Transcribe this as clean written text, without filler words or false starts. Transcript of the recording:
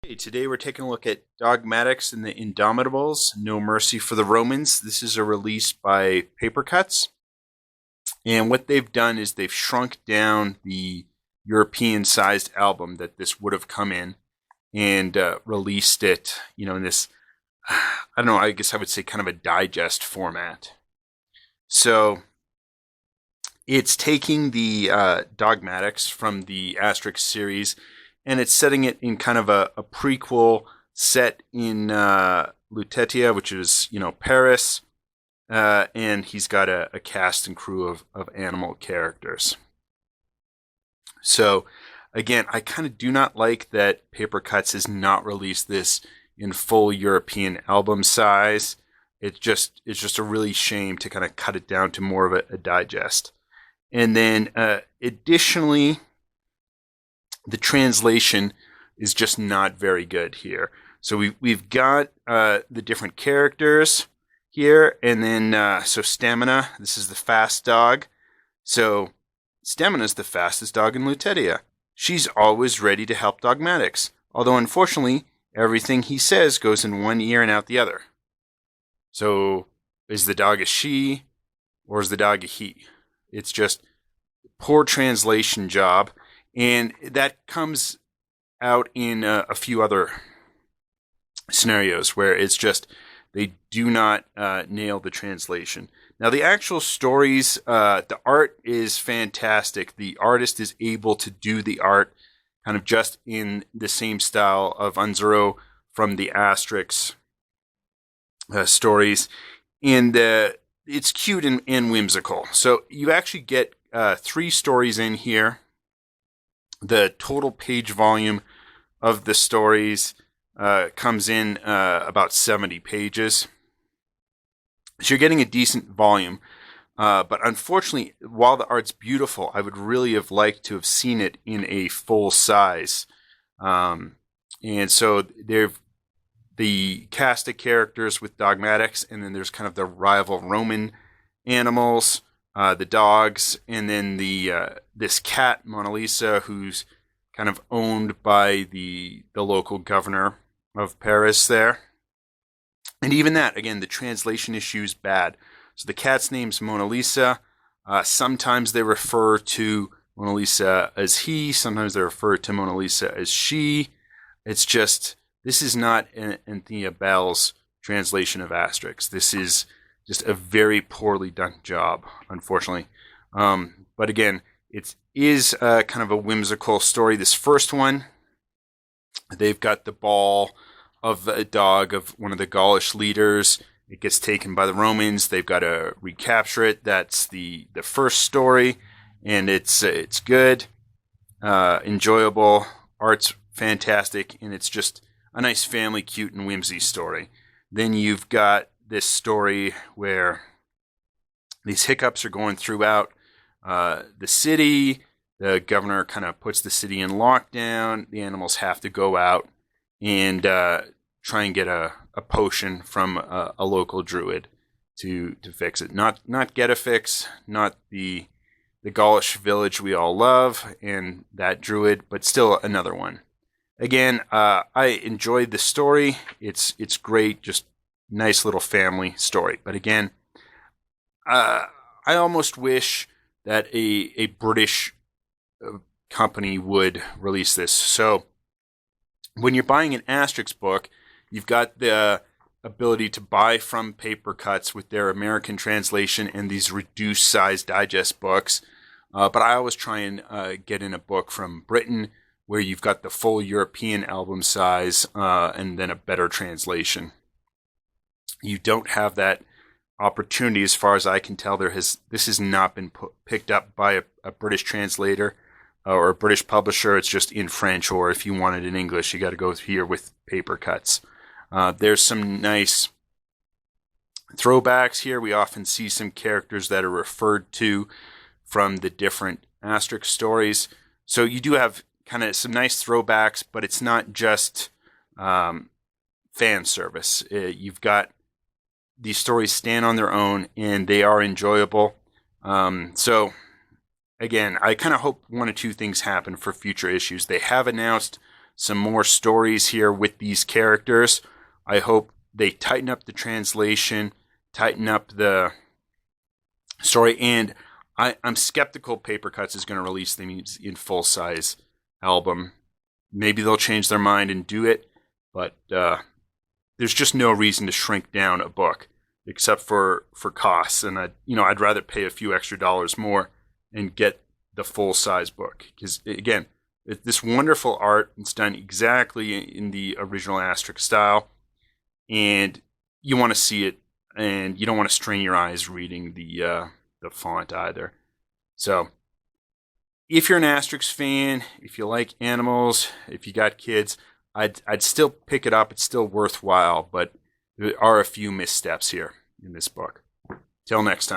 Hey, today we're taking a look at Dogmatix and the Indomitables, No Mercy for the Romans. This is a release by Papercutz. And what they've done is they've shrunk down the European-sized album that this would have come in and released it, in this, I don't know, I guess I would say kind of a digest format. So it's taking the Dogmatix from the Asterix series and it's setting it in kind of a prequel set in Lutetia, which is, Paris. And he's got a cast and crew of animal characters. So, again, I kind of do not like that Papercutz has not released this in full European album size. It's just a really shame to kind of cut it down to more of a digest. And then, additionally, the translation is just not very good here. So we've got the different characters here, and then so Stamina, this is the fast dog. So Stamina's the fastest dog in Lutetia. She's always ready to help Dogmatix, although unfortunately everything he says goes in one ear and out the other. So is the dog a she or is the dog a he? It's just poor translation job. And that comes out in a few other scenarios where it's just they do not nail the translation. Now, the actual stories, the art is fantastic. The artist is able to do the art kind of just in the same style of Unzero from the Asterix stories. And it's cute and whimsical. So you actually get 3 stories in here. The total page volume of the stories comes in about 70 pages. So you're getting a decent volume. But unfortunately, while the art's beautiful, I would really have liked to have seen it in a full size. And so there's the cast of characters with Dogmatix, and then there's kind of the rival Roman animals. The dogs, and then the this cat, Mona Lisa, who's kind of owned by the local governor of Paris there. And even that, again, the translation issue is bad. So the cat's name's Mona Lisa. Sometimes they refer to Mona Lisa as he. Sometimes they refer to Mona Lisa as she. It's just, this is not Anthea Bell's translation of Asterix. This is just a very poorly done job, unfortunately. But again, it is kind of a whimsical story. This first one, they've got the ball of a dog of one of the Gaulish leaders. It gets taken by the Romans. They've got to recapture it. That's the first story, and it's good, enjoyable. Art's fantastic, and it's just a nice family, cute, and whimsy story. Then you've got this story where these hiccups are going throughout the city. The governor kind of puts the city in lockdown. The animals have to go out and try and get a potion from a local druid to fix it. Not get a fix, not the Gaulish village we all love and that druid, but still another one. Again, I enjoyed the story. It's great, just nice little family story. But again, I almost wish that a British company would release this. So when you're buying an Asterix book, you've got the ability to buy from Papercutz with their American translation and these reduced size digest books. But I always try and get in a book from Britain where you've got the full European album size and then a better translation. You don't have that opportunity, as far as I can tell. This has not been picked up by a British translator or a British publisher. It's just in French, or if you want it in English, you got to go here with Papercutz. There's some nice throwbacks here. We often see some characters that are referred to from the different Asterix stories. So you do have kind of some nice throwbacks, but it's not just fan service. You've got these stories stand on their own, and they are enjoyable. So again, I kind of hope one or two things happen for future issues. They have announced some more stories here with these characters. I hope they tighten up the translation, tighten up the story, and I'm skeptical Papercutz is going to release them in full-size album. Maybe they'll change their mind and do it, but there's just no reason to shrink down a book except for costs. And I'd rather pay a few extra dollars more and get the full-size book, because again, this wonderful art. It's done exactly in the original Asterix style, and you want to see it, and you don't want to strain your eyes reading the font either. So if you're an Asterix fan, if you like animals, if you got kids, I'd still pick it up. It's still worthwhile, but there are a few missteps here in this book. Till next time.